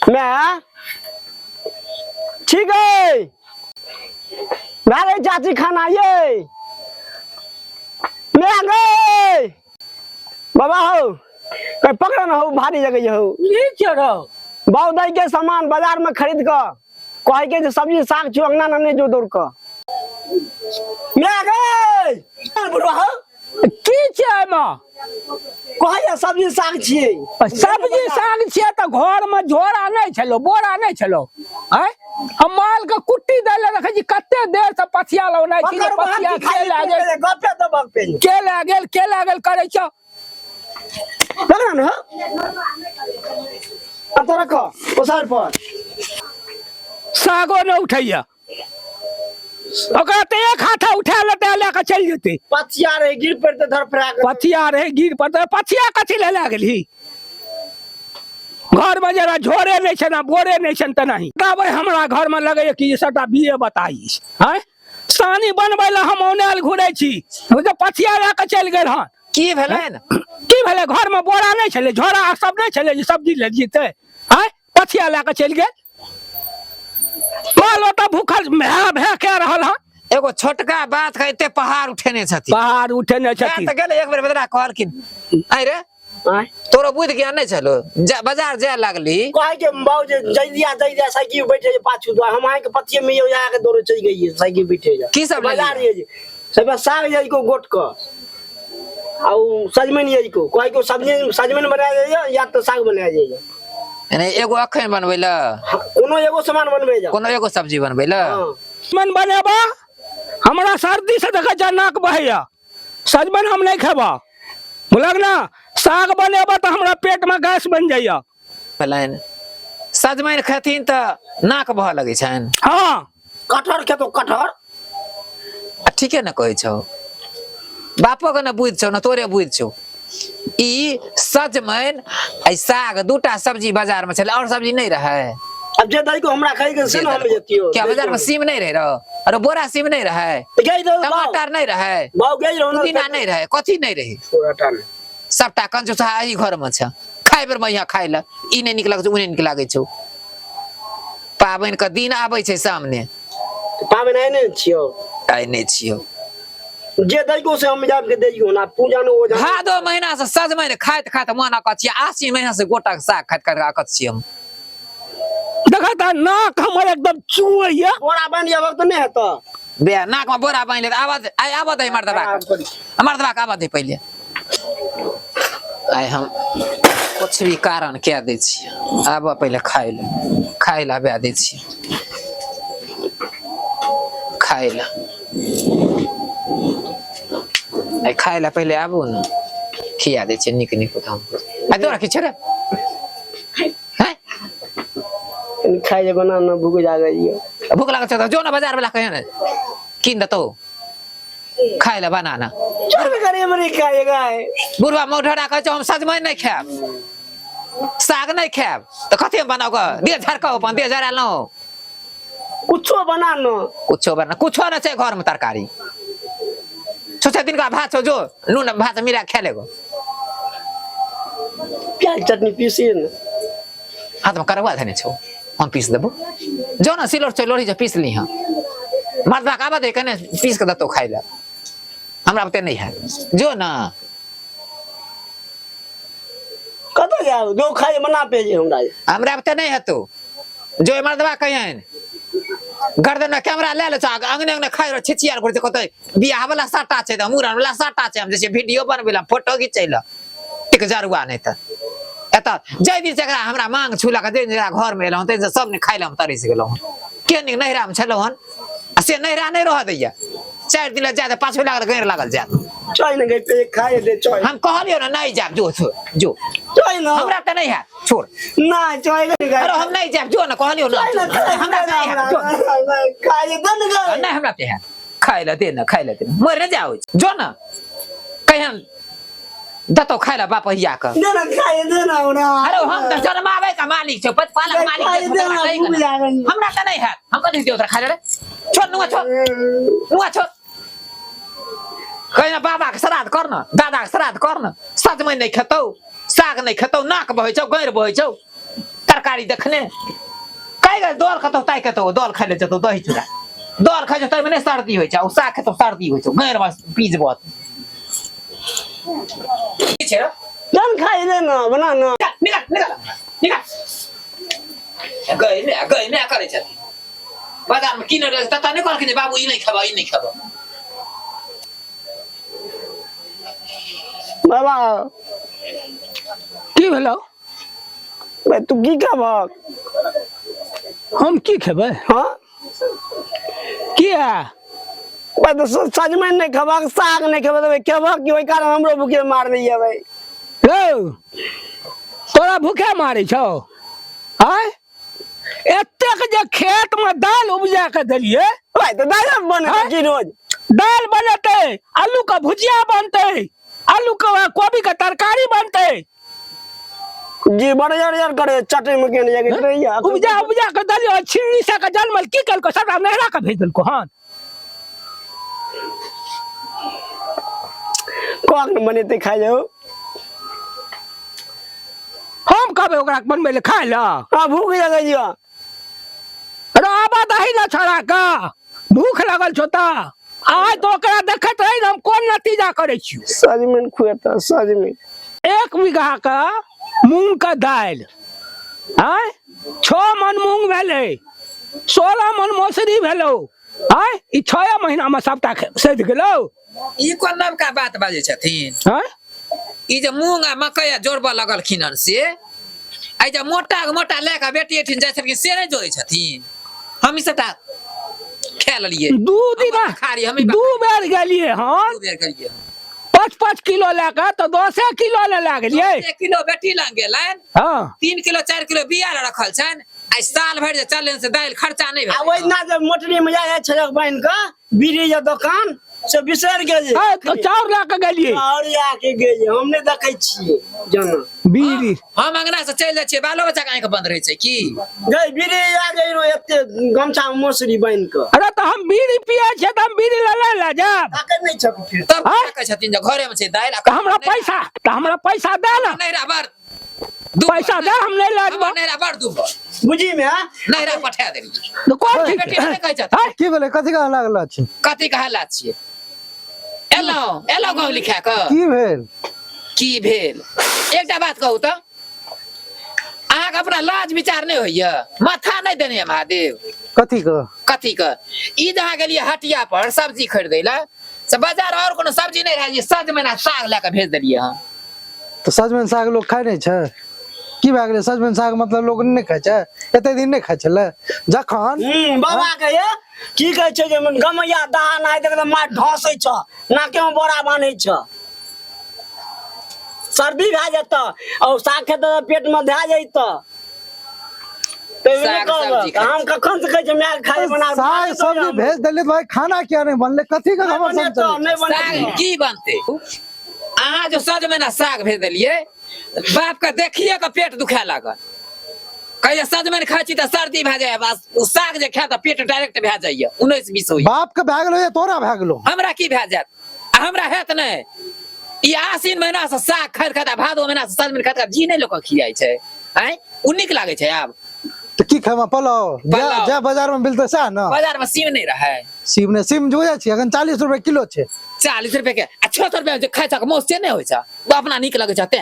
मैं ठीक है मैं चाची खाना ये मैं गए बाबा हो कहीं पकड़ ना हो भारी जगह हो ये चढ़ो बाउदाई के सामान बाजार में खरीद कर कहे के जो सब्जी साग चुअंगना न जो दौड़ कर मैं गए बुढ़वा हो की छै मां कहे सब्जी साग छिए सब्जी साग छिए त घर में झोरा नहीं छलो बोरा नहीं छलो हैं हम माल के कुट्टी दैले रखे छी कते देर से पथिया लो नहीं छी पथिया के लागल गपे तो बगपे के लागल करे छ पकड़ ना अब तो रखो ओसार पर सागो न उठैया ओकरा ते एक हाथा उठा लेते लेके चल जेते पथिया रहे गिर पड़ते धर फरा पथिया रहे गिर पड़ते पथिया कथी ले लागली घर में जरा झोरे नहीं छे ना बोरे नहीं छन त नहीं तब हमरा घर में लगे कि सबटा बिये बताई हैं सानी बनबै ला हम ओनेल घुरै छी तो पथिया लेके चल गेल हन की भेलै न की भेलै घर में बोरा नहीं छले झोरा सब नहीं छले जे सब्जी ले जीते हैं पथिया लेके चल गेल मालो त भूखल भे के रहल हन एगो छोटका बात कहते पहाड़ उठेने छथि पहाड़ उठेने छथि त गेल एक बेर बेदरा कहलखिन आई रे तोरो बुझ ज्ञान नहीं चलो बाजार जाय लागली कहे के बाऊ जे जइदिया साइकिल बैठे पाछू दो हम आके के पतिये में यो आके दौड़ चल गई है साइकिल बैठे जा की सब बाजार ये जे सब साग जाई को गोट को औ सजमन ये को कहे को सब्जी सजमन बनाया जाय या तो साग बनाया जाय यानी एगो अखन बनबै ल कोनो एगो सामान बनबै जा कोनो एगो सब्जी बनबै ल मन बनेबा हमरा सर्दी से देख जा नाक बहैया सजमन हम नहीं खेबा बुझलक ना साग बनेबा त हमरा पेट में गैस बन जाइया पलाइन सजमन खथिन त नाक बह लगे छन हां कटहर के तो कटहर ठीके न कहै छौ बापो के न बुझ छौ न तोरे बुझ छौ ई सजमन आई साग दूटा सब्जी बाजार में चले और सब्जी नहीं रहे अब जे दाई को हमरा खाई के से न हम जतियो क्या बाजार में सीम नहीं रहे अरे बोरा सीम नहीं रहे टमाटर नहीं रहे बाऊ गई रहो पुदीना नहीं रहे कथी नहीं रहे टमाटर सबटा कंजू सा ई घर में छ खाइ बेर मैया खाइ ल ई नहीं निक लगे उ नहीं निक लागे छौ पाबन के दिन आबै छै सामने पाबन आइ नहीं छियो आइ नहीं छियो जे दाई को से हम जाब के देइयो ना पूजा न हो जा भादो महीना से सजमन खाइत खाइत मन कचिया आसी महीना से गोटा के साग खाइत खाइत आकत छी हम देखा त नाक हमर एकदम चुइया बोरा बनिया वक्त नहीं है तो बे नाक में बोरा बांध ले आवाज आई आवाज है मर्दबा का आवाज है पहले आई हम कुछ भी कारण क्या दे छी आब पहले खाइ ला बे दे छी खाइ ला आई खाइ ला पहले आबू न खिया दे छी निक निक हम आ तोरा कि छरे खाई जे बना न भूख जा गई भूख लागल छ जो ना बाजार वाला कहे न किन दतो खाइ ला बनाना चल करे मरे खाएगा बुढ़वा मोढ़ा कह हम सजमन नहीं खाब साग नहीं खाब तो कथी बनाओ दे झरका अपन दे जरा लो कुछो बना न कुछो न छै घर में तरकारी छोटा दिन का भात जो नून भात मिला खा लेगो प्याज चटनी पीसी न हाथ में करवा धने छो हम पीस देबो जो ना सिलोर से लोरी जे पीस ली हां मर्दा का बात है कने पीस के दतो खाइ ला हमरा बते नहीं है जो ना कतो जाओ जो खाए मना पे जे हमरा बते नहीं है तो जो मर्दवा कहन गर्दन में कैमरा ले ले अंगने अंगने खाइ छिछियार कर कत बियाह वाला साटा छै त मुरन वाला साटा छै हम जैसे वीडियो बनबेला फोटो खिचैला टिक जरुआ नहीं त एता जय दिन जकरा हमरा मांग छुला के जकरा घर में एलौ त सब ने खाइला हम तरिस गेलौ के नि नहिरा में छलौ हन से नहिरा नहीं रह दैया 4 दिन जाए 5 लाख गैर लागल जा चाय न गई पे खाए दे चाय हम कहलियो ना नहीं जाब जो चाय न हमरा त नहीं है छोड़ ना चाय गई अरे हम नहीं जाब जो ना कहलियो ना हमरा नहीं है खाए दन गई नहीं हमरा पे है खाइ ला दे मर न जाओ जो ना कहन दतो खाइला बाप हिया का दे ना खाए दे ना ओना अरे हम त जन्मावे का मालिक छ पालक मालिक हमरा त नहीं है हम कथि दियो त खाइ रे छोड़ नुआ छोड़ कहना बाबा के श्राद्ध करना दादा के श्राद्ध करना सजमन नहीं खेतौ साग नहीं खेतौ नाक बहै छौ गैर बहै छौ तरकारी देखने कई गए दौल खतौ ताई खेतौ दौल खाइ ले जतौ दही चूड़ा दौल खाइ जतौ मने सर्दी होइ छौ साग खेतौ सर्दी होइ छौ गैर बस पीज बहुत की छै जन खाइ ले न बना न निकाल गए ने करे छथि बाजार में किन रहै तता नहीं कहलखिन बाबू ई नहीं खेबा बाबा की भेलो बे तू की खाबक हम की खेबै हाँ किया बे तो सजमन नहीं खाबक साग नहीं खाबक तो खेबक कि ओइ कारण हमरो भूखे मार दैया भाई यौ तोरा भूखे मारै छौ आय एतेक जे खेत में दाल उपजा के देलिए भाई तो दाल बने की रोज दाल बनते आलू का भुजिया बनते आलू का कोबी का तरकारी बनते जी बड़े यार करे चटनी में के जाके रहिया उपजा के दलियो छिड़ी से का जलमल की कल सबटा नहरा के भेज देलको हन कौन बनेते खा जाओ हम कहबे ओकरा बनबे ले खाय ला हां भूख लगे जिया अरे आबा दही ना छड़ा का भूख लगल छो ता आज तो ओकरा देखत रही हम कोन नतीजा करे छी सजमन खुएता सजमन 1 बीघा का मूंग का दाल आय 6 मन मूंग भेले 16 मन मौसरी भेलो आय ई 6 महीना में सबटा सध गेलो ई कोन नाम का बात बाजे छथिन आय ई जे मूंग आ मकई जोड़बा लगलखिन हन से आई जे मोटा लेके बेटी एठिन जाय छथिन से नहीं जोड़े छथिन हम ई सबटा खा लेलिए 2 दिन खारी हम 2 बेर गेलिए हन 2 बेर करिए 5 किलो लेके तो 10 किलो ले लागलिए 1 किलो बेटी लंग गेलन हां 3 किलो 4 किलो बिया रखल छन आई साल भर जे चलन से दाल खर्चा नहीं आ भेल ओइ ना जब मोटरी में जाय छलक बहन का बीड़ी जे दुकान से बिसर गेल तो चाउर लेके गेलिए और आके गेल हमने देखै छियै जना बीड़ी हम अंगना से चल जाय छियै बालो बच्चा के आंख बंद रहे छै की गई बीड़ी आ गई रो एते गमछा में मोसरी बहन का अरे तो हम बीड़ी पिए छे तो हम बीड़ी ले जा ताके नहीं छक फिर तब कहै छथिन जे घरे में छै दाल तो हमरा पैसा दे ना नहीं रबर पैसा दे हम नहीं लाजबो नहीं रबर दू बुझी में नहीं रा पठा देली तो कौन ठीक बेटी नहीं कहै छथिन की भेलै कथी का लागल छै कथी कहला छियै एलो गाँव लिखा क की भेल एकटा बात कहू तो अहाँके अपना लाज विचार नहीं होइया माथा नहीं देने महादेव कथी का ई जहाँ गेलिए हटिया पर सब्जी खरीदै ला से बाजार और कोनो सब्जी नहीं रहे सजमैना साग लेके भेज देलिए हम तो सजमन साग लोग खाय नहीं छै की भए गेलै सजमन साग मतलब लोग नहीं खाय छै एते दिन नहीं खाय छले जखन बाबा कहिए की कहै छै जे गमैया दहा नाय देख मार ढसै छ नाके में बोरा बान्है छ सर्दी भए जेत और साग खेत पेट में धै जैत हम कखन से कहै छै मैं खाए बना साग सब्जी भेज देले भाई खाना क्या नहीं बनले कथी का खबर साग की बनते अहाँ जो सजमैना साग भेज देलिए बाप का देखिए का पेट दुखा लागल कहिए सजमैन खाई छी तो सर्दी भए जाए बस साग जे खाए तो पेट डायरेक्ट भए जाइए 19-20 होई बाप के भए गेलो या तोरा भए गेलो हमरा की भए जात हमरा हेत नहीं ई आसीन महीना से साग खरीद खाता भादो महीना से सजमैन खाता जी नहीं लोग खियाई छै हैं उ नीक लागे छै आब तो की खावा पलाव जा बाजार में मिलते सा ना बाजार में सीम नहीं रहे सीम जो छै अखन 40 रुपए किलो छै 40 रुपए के 76 रुपए जे खाय छ मोस से नहीं होय छ वो अपना नीक लागे छ ते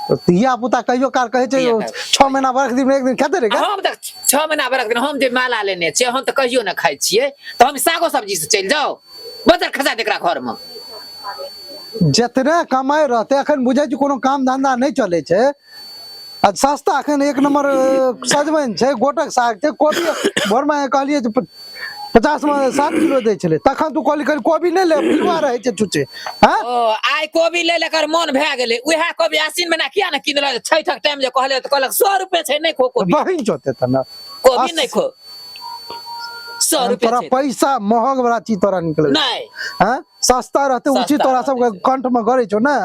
तिया पुता कहियो कार कहै छै 6 महीना बरख दिन में एक दिन खेते रे हम तक 6 महीना बरख दिन हम जे माला लेने छियै हम त कहियो न खाइ छियै तो हम सागो सब्जी से चल जाओ बजार खसा देकरा घर में जतने कमाई रहते अखन बुझे छी कोनो काम धंधा नहीं चले छै आज सस्ता अखन 1 नंबर सजमैन छै गोटक साग छै कोबी भोर में कहलिए 50 में 7 किलो दे छले तखन तू कहली कोबी नहीं ले पिलवा रहे छै चुचे हां ओ आइ कोबी ले लेकर मन भए गेले उहे कोबी आसीन महीना किया न किनल छैठक टाइम जे कहले त कहलक 100 रुपए छै नहीं खो कोबी बहिन जोते त ना कोबी नहीं खो 100 रुपए तोरा छै पैसा महंग वाला चीज तोरा निकले नहीं हां सस्ता रहते उचित तोरा सब कंठ में गरे छो ना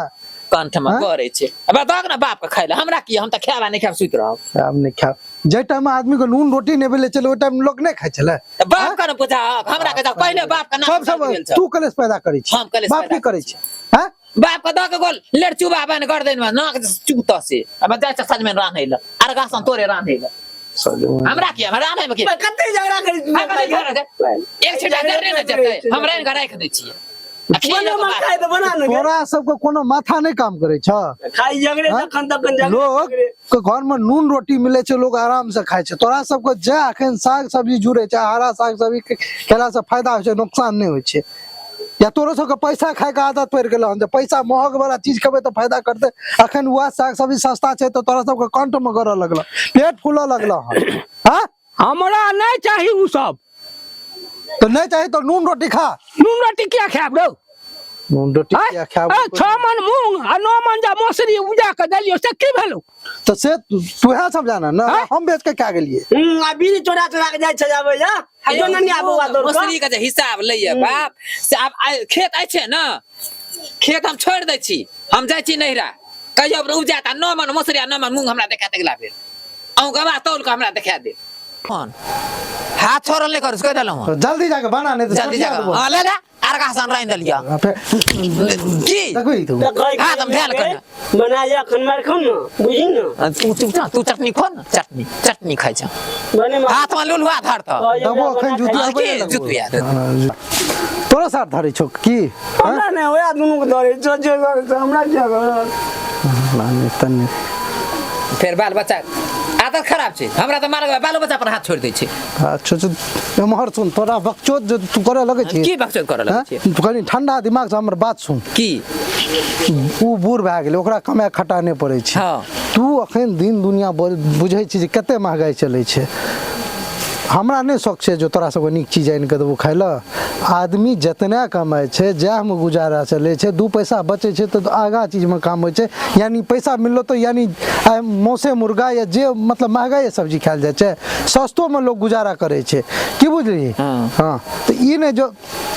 कंठ में गरे छै अब दग ना बाप के खाइले हमरा की हम त खाबा नहीं खाब सुत रहब हम नहीं खा जे टाइम आदमी को नून रोटी नहीं मिले चले ओ टाइम लोग नहीं खाय छले बाप का न पूछा हमरा के पहले बाप का नाम सब तू कलेश पैदा करै छी हम कलेश बाप की पैदा करै छी हां बाप का द के गोल लेट चुबा बन कर देन नाक चुबत से अब जाय सज में रान्हे ल अरगासन तोरे रान्हे ल हमरा की हमरा रान्हे में की कते झगड़ा करी एक छिटा करने न जते हमरा घर राख दै छियै बना मत खाए तो बना न तोरा सबके कोनो माथा नहीं काम करे छ खाई झगड़े तखन झगड़े लोग के घर में नून रोटी मिले छै लोग आराम से खाए छै तोरा सबके जे अखन साग सब्जी जुड़े छै हरा साग सब्जी खेला से फायदा होय छै नुकसान नहीं होय छै या तोरो सबके पैसा खाए के आदत पड़ गेल हन पैसा महग वाला चीज खेबे तो फायदा करते अखन वह साग सब्जी सस्ता छै तो तोरा सबके कंठ में गरऽ लगल पेट फूलऽ लगल हां हमरा नहीं चाहिए उ सब तो नहीं चाहिए तो नून रोटी खा नून रोटी क्या खाब रो नून रोटी क्या खाब 6 मन मूंग आ 9 मन जा मौसरी उपजा के देलियो से की भेलो तो से तू है सब जाना ना हम बेच के क्या गेलिए अभी चोरा चोरा के जाय छै जाबे या जो ननी आबुआ दौड़ मौसरी का जे हिसाब लइए बाप से आब खेत आइ छै न खेत हम छोड़ दै छी हम जाय छी नहिरा कहियो उपजा ता 9 मन मौसरी आ 9 मन मूंग हमरा देखा देगला फेर औ गवा तौल के हमरा देखा दे कौन हाथ छोड़ल नहीं कर कह देलहु जल्दी जाके बना नहीं तो जल्दी जाके हां ले ले अरगासन राइन देलिया की देखबी तू हाथ हम भेल कर बना जा खन मार खन न बुझी न तू चटनी खो न चटनी खाइ छ बने हाथ में लुलवा धर त दबो अखन जुतिया की जुतिया तोरा साथ धरे छौ की हमरा ने होया दुनु के धरे जो हमरा क्या कर तन्ने फिर बाल बच्चा आदत खराब छै हमरा त मार बाल बच्चा पर हाथ छोड़ दै छै अच्छा एमहर सुन तोरा बकचोद जो तू करे लगे छी की बकचोद करे लगे छी तू कनी ठंडा दिमाग से हमर बात सुन की उ बूढ़ भए गेलै ओकरा कमाए खटाने पड़ै छै हां तू अखन दिन दुनिया बुझै छी जे कते महंगाई चलै छै हमरा नहीं शौक छै जो तोरा सबके नीक चीज आनि के देबो खाइ ल आदमी जितना कमाए छै जह में गुजारा चले छै 2 पैसा बचे छै तो आगा चीज में काम होय छै यानी पैसा मिललो तो यानी मौसे मुर्गा या जे मतलब महंगाई सब्जी खायल जाय छै सस्तो में लोग गुजारा करे छै की बुझली हां तो ई ने जो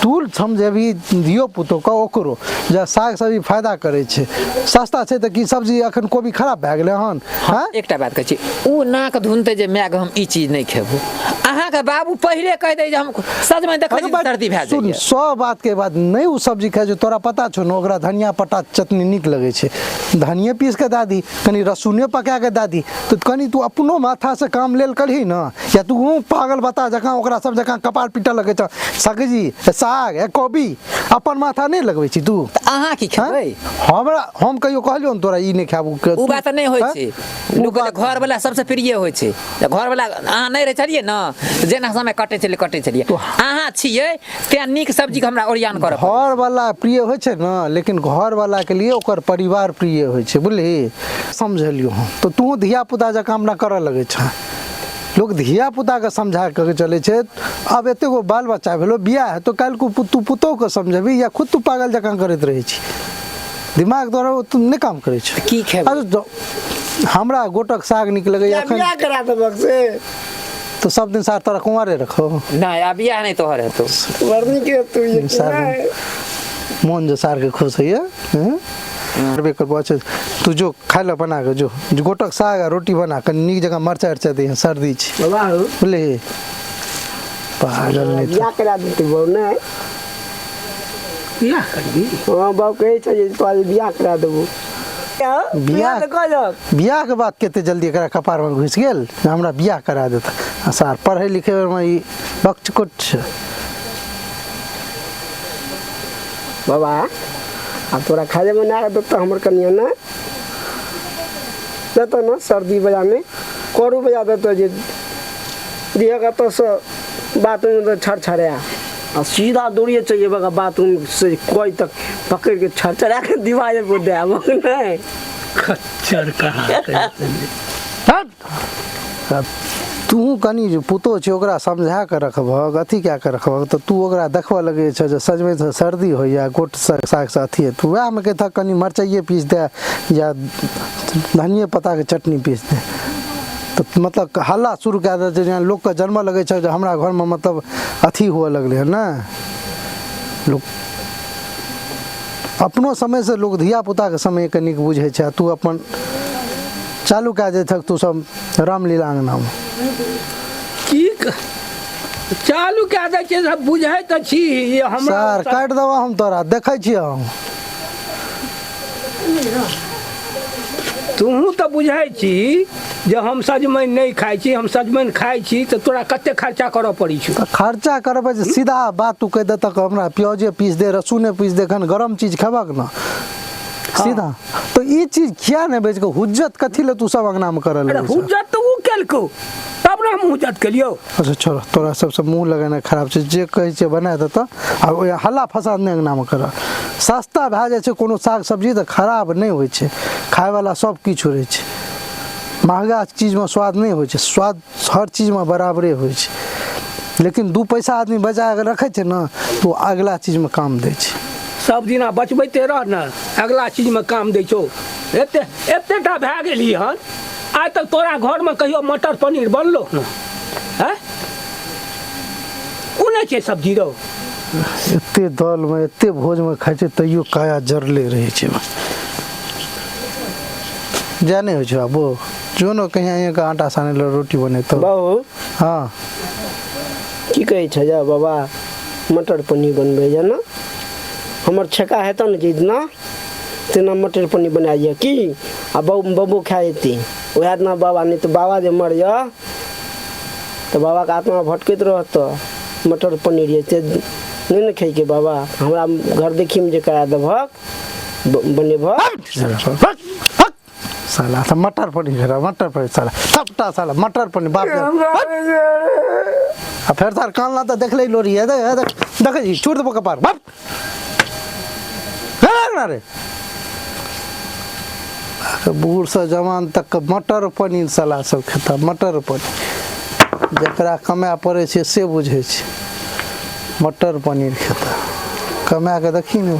तू समझेबी दियो पुतो का ओकरो जे साग सब्जी फायदा करे छै सस्ता छै त की सब्जी अखन कोबी खराब भए गेलै हन हां एकटा बात कहै छी उ नाक धुनते जे मैग हम ई चीज नहीं खेबो अहाँ के बाबू पहले कह दे जे हम सच में देखै छी सर्दी भए सुन 100 बात के बाद नहीं उ सब्जी खाए जो तोरा पता छौ न ओकरा धनिया पत्ता चटनी निक लगे छै धनिया पीस के दादी कनी रसुने पका के दादी तो कनी तू अपनो माथा से काम लेल करही न या तू पागल बता जका ओकरा सब जका कपार पीटा लगे छ सब्जी साग ए कोबी अपन माथा नहीं लगबै छी तू अहाँ की खेबै हमरा हम कहियो कहलियो न तोरा ई नहीं खाबू उ बात नहीं होय छै लोग घर वाला सबसे प्रिय होय छै घर वाला अहाँ नहीं रहे छलिए न जेना समय कटे छलिए अहाँ छिए ते नीक सब्जी के हमरा ओरियान करब घर वाला प्रिय होय छै न लेकिन घर वाला के लिए ओकर परिवार प्रिय होय छै बुझली समझलियो तो तू धिया पुता जका हमरा करऽ लगे छ लोग धिया पुता के समझा के चले छै अब एते गो बाल बच्चा भेलो बियाह है तो काल को तू पुतो के समझबी या खुद तू पागल जका करैत रहे छी दिमाग तोरा तू नहीं काम करे छै की खेबै हमरा गोटक साग निक लगे या बियाह करा देबक से तो सब दिन सार तोरा कुंवारे रखो नहीं अब बियाह नहीं तोहर है तो वर्णी के तू ये सार मन जो सार के खुश है करबे कर बचे तू जो खाइ ल बना के जो गोटक साग आ रोटी बना के नीक जगह मरचा अरचा दे सर्दी छै बाबा बोले पागल नहीं बियाह करा देते बहु ने बियाह करबी हां बाबू कहै छै जे तोरा बियाह करा देबो बियाह बियाह के बात केते जल्दी एकरा कपार में घुस गेल हमरा बियाह करा देता सार पढ़े लिखे में ई बकचकुट छै बाबा अब तोरा खाजे बना के तो हमर कनिया ना देतो ना सर्दी बजा में कोरू बजा देतो जे दिएगा तो बाथरूम में छड़छड़े आ सीधा दौड़िए चाहिए बगा बाथरूम से कोई तक पकड़ के छड़छड़ा के दीवार पर दे अब नहीं खच्चर कहा तू कनी जो पुतो छै ओकरा समझा के रखबह अथी क्या के रखबह तो तू ओकरा देखबा लगे छ जे सजमे से सर्दी हो या गोट साग से अथी तू वह में कहता कनी मरचाइए पीस दे या धनिया पत्ता के चटनी पीस दे तो मतलब हल्ला शुरू कए दे जे लोग के जन्म लगे छ जे हमरा घर में मतलब अथी हुए लगले है ना लोग अपनो समय से लोग धिया पुता के समय कनी बुझे छै तू अपन चालू कए दे थक तू सब रामलीला अंगना में की चालू कए दै छै सब बुझै त छी सर काट देबा हम तोरा देखै छी हम तू तो बुझाई छी जे हम सजमनि नहीं खाई छी, हम सजमनि खाई छी तो तोरा कते खर्चा करऽ पड़ी छौ। तो खर्चा करबै जे सीधा बात तू कह दे तक हमरा प्याजे पीस दे, रसूने पीस दे, खन गरम चीज खेबक ना सीधा। तो ई चीज किया नहीं बेच के हुज्जत कथी ले तू सब अंगना में करल? अरे हुज्जत तो वो केलको तब ना हम हुज्जत केलियो। अच्छा छोड़, तोरा सबसे मुंह लगाना खराब छै, जे कहै छै बना दे त आ ओए हल्ला फसाद नहीं अंगना में कर। सस्ता भए जाइ छै कोनो साग सब्जी त खराब नहीं होइ छै, खाय वाला सब किछ रहै छै। महंगा चीज में स्वाद नहीं होइ छै, स्वाद हर चीज में बराबरे होइ छै, लेकिन दू पैसा आदमी बचा के रखे छै ना तो अगला चीज में काम दै छै। सब दिना बचबैते रह न, अगला चीज में काम दै छौ। एते एतेटा भए गेली हन, आज तक तोरा घर में कहियो मटर पनीर बनलो न? हैं? कोने छै सब्जी रो? एते दाल में एते भोज में खाइ छै तैयो काया जरले रहे छै। जाने हो छै बाबू, जो न कहीं यहाँ का आटा साने लो रोटी बने तो बाबू हाँ की कहै छ जा बाबा, मटर पनीर बनबै जा ना, हमर छक्का हेतौ न जितना तेना मटर पनीर बना दिया की आ बाबू खाए एती वएह ना बाबा, नहीं तो बाबा जे मर जा तो बाबा का आत्मा भटकैत रहत। मटर पनीर ये ते नहीं न खाई के बाबा, हमरा घर देखी में जे करा देभक बनेभक। साला तो मटर पनीर है, मटर पनीर साला सबटा साला मटर पनीर बाप रे। आ फिर तार कान ला तो देख ले लोरी है, देख देख जी छोड़ दे कपार बाप ना रे। बूढ़ से जवान तक मटर पनीर साला सब खाता, मटर पनीर जकरा कमाए पड़े छै से बुझे छै, मटर पनीर खाता। कमा के देखी ने